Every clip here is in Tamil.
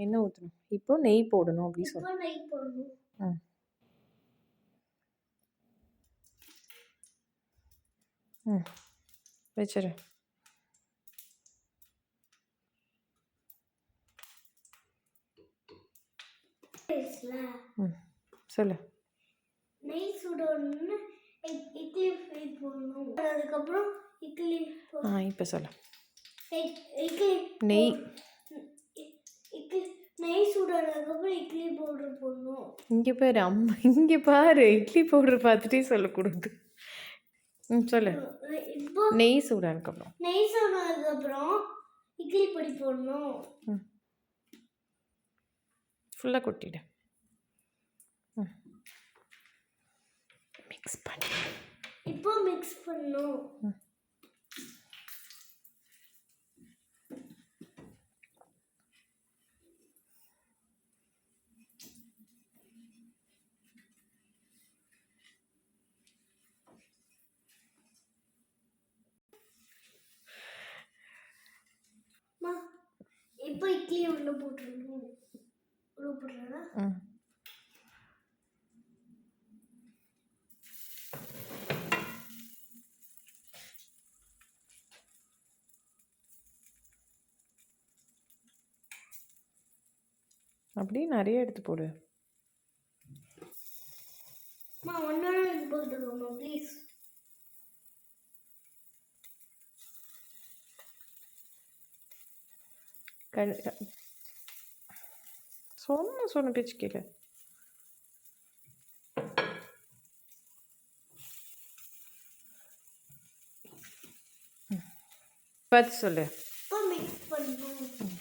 எண்ணெய் ஊற்றணும். இப்போ நெய் போடணும் அப்படி இப்போ சொல்லு. நெய் போடணும். ம் ம் வச்சிரு. ம் சொல்லு. நெய் சுடணும்னு இட்லி ஃப்ரை போடணும். அதுக்கப்புறம் இட்லி இப்போ சொல்லு. இட்லி நெய் இட்லி நெய் சுடறதுக்கப்புறம் இட்லி பவுடர் போடணும். இங்கே பாரு அம்மா, இங்கே பாரு இட்லி பவுடர் பார்த்துட்டே சொல்லக்கூடாது. சொல்லு. இப்போ நெய் சூடானதுக்கப்புறம் நெய் சுடறதுக்கப்புறம் இட்லி பொடி போடணும். ஃபுல்லாக கொட்டிடு. மிக்ஸ் பண்ணி இப்போ மிக்ஸ் பண்ணணும். இப்போ இட்லி உள்ள போட்டுருணும். உள்ள போட்டுறா. அப்படியே நிறைய எடுத்து போடு. ஒன்னோட போட்டுருவோம் ப்ளீஸ். சொன்ன பேச்சு கேளு. பார்த்து சொல்லு. இப்போ மிக்ஸ் பண்ணணும்.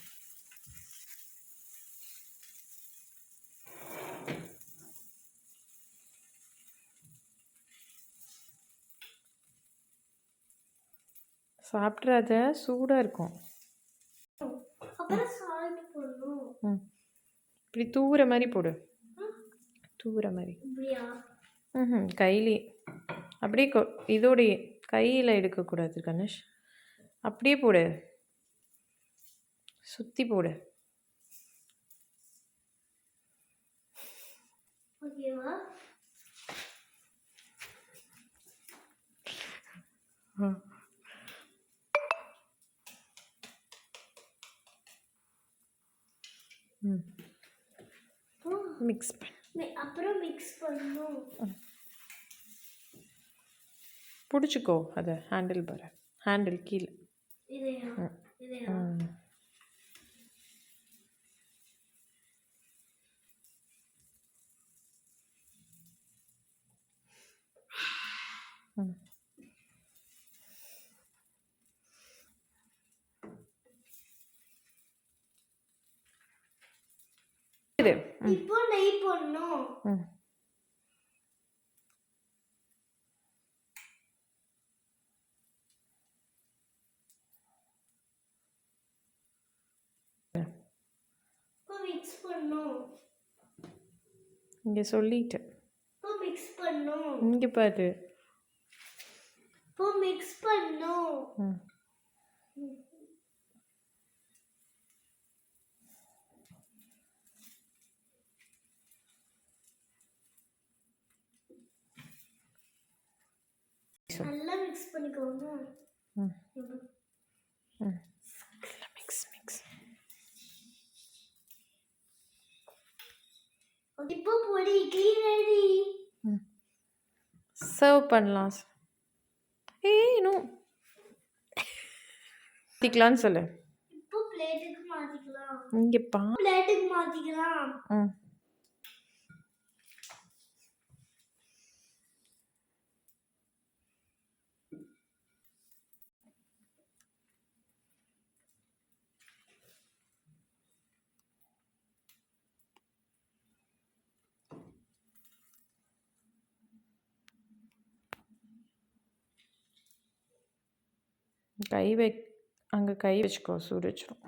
சாப்பிட்றாத, சூடாக இருக்கும். அப்புறம் சால்ட் போடணும். இப்படி தூவுற மாதிரி போடு. தூவுற மாதிரி. இப்படியா? கையிலே அப்படியே இதோடையே கையில் எடுக்கக்கூடாது கணேஷ். அப்படியே போடு, சுற்றி போடு. ஓகேவா? மிக்ஸ் பண்ணு. அப்புறம் மிக்ஸ் பண்ணணும். பிடிச்சிக்கோ அதை, ஹேண்டில் பாரு, ஹேண்டில் கீழே. இதையா? இதையா? இப்போ நெய் போடணும். இப்போ மிக்ஸ் பண்ணணும். இங்கே சொல்லிட்டு. இப்போ மிக்ஸ் பண்ணணும். இங்கே பாரு. இப்போ மிக்ஸ் பண்ணணும். நல்லா மிக்ஸ் பண்ணிக்கோங்க. Mix mix. இப்போ பொடி இட்லி ரெடி. சர்வ் பண்ணலாம். இன்னும் மாற்றிக்கலான்னு சொல்லு. இப்போ பிளேட்டுக்கு மாற்றிக்கலாம். இங்கே பிளேட்டுக்கு மாற்றிக்கலாம். அங்கே கை வச்சுக்கோ, சூடு வச்சிடும்.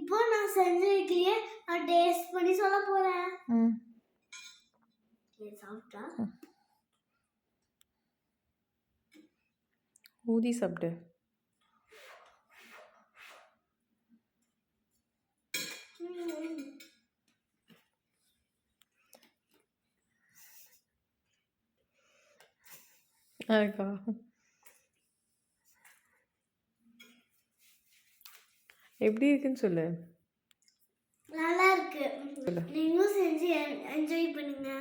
இப்போ நான் செஞ்ச இட்லியை நான் டேஸ்ட் பண்ணி சொல்ல போறேன். ம் இது சாப்பிட்டா ஊதி சாப்பிடு. அக்கா எப்படி இருக்குன்னு சொல்லு. நல்லா இருக்கு. சொல்லு. நீங்களும் செஞ்சு என்ஜாய் பண்ணுங்க.